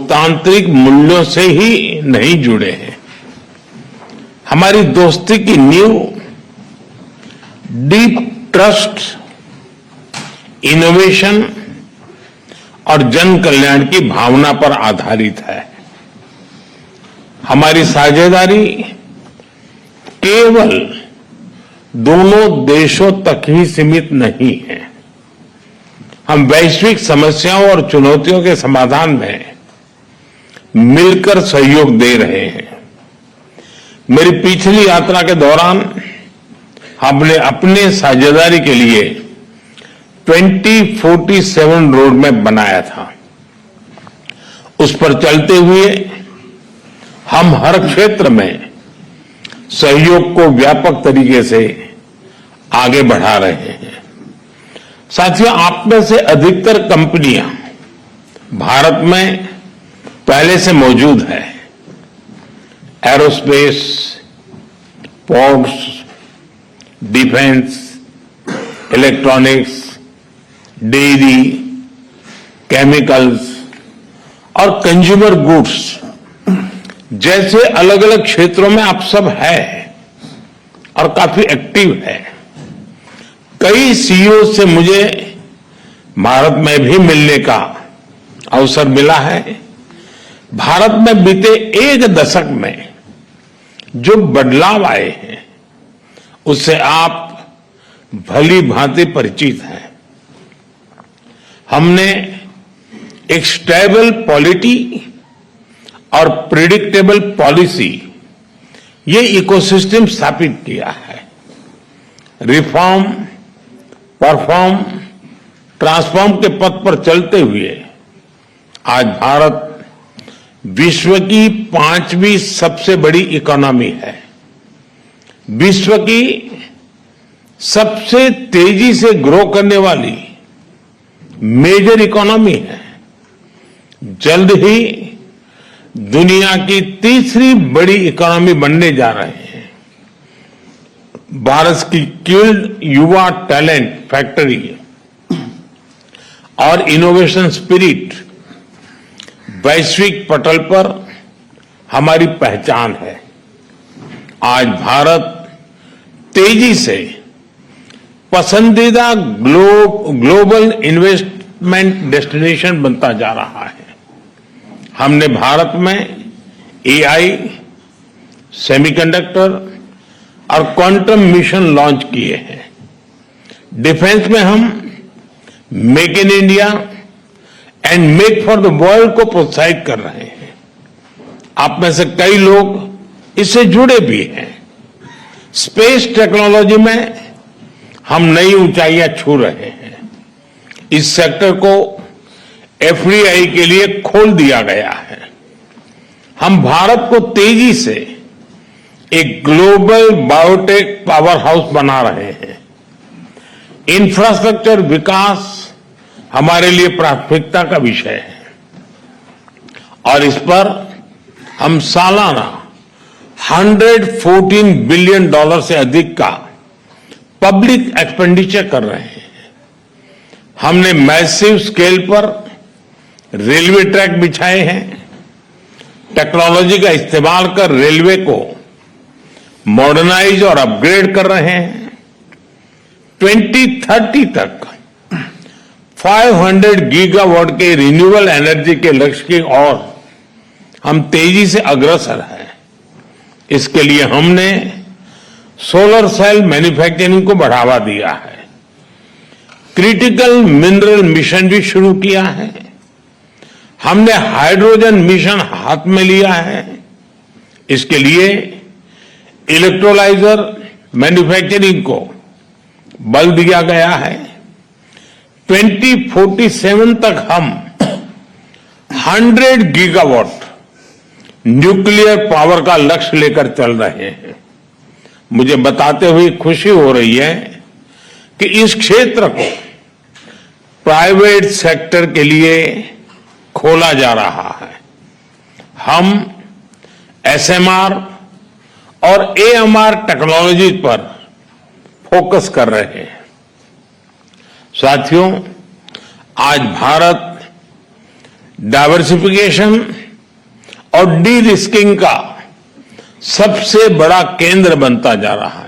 लोकतांत्रिक मूल्यों से ही नहीं जुड़े हैं। हमारी दोस्ती की नींव डीप ट्रस्ट, इनोवेशन और जन कल्याण की भावना पर आधारित है। हमारी साझेदारी केवल दोनों देशों तक ही सीमित नहीं है। हम वैश्विक समस्याओं और चुनौतियों के समाधान में मिलकर सहयोग दे रहे हैं। मेरी पिछली यात्रा के दौरान हमने अपने साझेदारी के लिए 2047 रोड मैप बनाया था। उस पर चलते हुए हम हर क्षेत्र में सहयोग को व्यापक तरीके से आगे बढ़ा रहे हैं। साथियों, आप में से अधिकतर कंपनियां भारत में पहले से मौजूद है। Aerospace, ports, defence, electronics, dairy, chemicals और कंज्यूमर गुड्स जैसे अलग अलग क्षेत्रों में आप सब है और काफी एक्टिव है। कई सीईओ से मुझे भारत में भी मिलने का अवसर मिला है। भारत में बीते एक दशक में जो बदलाव आए हैं उससे आप भली भांति परिचित हैं। हमने एक स्टेबल पॉलिटी और प्रिडिक्टेबल पॉलिसी, ये इकोसिस्टम स्थापित किया है। रिफॉर्म, परफॉर्म, ट्रांसफॉर्म के पथ पर चलते हुए आज भारत विश्व की 5वीं सबसे बड़ी इकोनॉमी है। विश्व की सबसे तेजी से ग्रो करने वाली मेजर इकोनॉमी है। जल्द ही दुनिया की तीसरी बड़ी इकोनॉमी बनने जा रहे हैं। भारत की स्किल्ड युवा टैलेंट फैक्ट्री और इनोवेशन स्पिरिट वैश्विक पटल पर हमारी पहचान है। आज भारत तेजी से पसंदीदा ग्लोबल इन्वेस्टमेंट डेस्टिनेशन बनता जा रहा है। हमने भारत में एआई, सेमीकंडक्टर और क्वांटम मिशन लॉन्च किए हैं। डिफेंस में हम make in India and make for the world को प्रोत्साहित कर रहे हैं। आप में से कई लोग इससे जुड़े भी हैं। स्पेस टेक्नोलॉजी में हम नई ऊंचाइयां छू रहे हैं। इस सेक्टर को एफडीआई के लिए खोल दिया गया है। हम भारत को तेजी से एक ग्लोबल बायोटेक पावर हाउस बना रहे हैं। इंफ्रास्ट्रक्चर विकास हमारे लिए प्राथमिकता का विषय है और इस पर हम सालाना $114 बिलियन से अधिक का पब्लिक एक्सपेंडिचर कर रहे हैं। हमने मैसिव स्केल पर रेलवे ट्रैक बिछाए हैं। टेक्नोलॉजी का इस्तेमाल कर रेलवे को मॉडर्नाइज और अपग्रेड कर रहे हैं। 2030 तक 500 गीगावाट के रिन्यूएबल एनर्जी के लक्ष्य की ओर हम तेजी से अग्रसर हैं। इसके लिए हमने सोलर सेल मैन्युफैक्चरिंग को बढ़ावा दिया है। क्रिटिकल मिनरल मिशन भी शुरू किया है। हमने हाइड्रोजन मिशन हाथ में लिया है। इसके लिए इलेक्ट्रोलाइजर मैन्युफैक्चरिंग को बल दिया गया है। 2047 तक हम 100 गीगावाट न्यूक्लियर पावर का लक्ष्य लेकर चल रहे हैं। मुझे बताते हुए खुशी हो रही है कि इस क्षेत्र को प्राइवेट सेक्टर के लिए खोला जा रहा है। हम एसएमआर और एएमआर टेक्नोलॉजी पर फोकस कर रहे हैं। साथियों, आज भारत डाइवर्सिफिकेशन और डी रिस्किंग का सबसे बड़ा केंद्र बनता जा रहा है।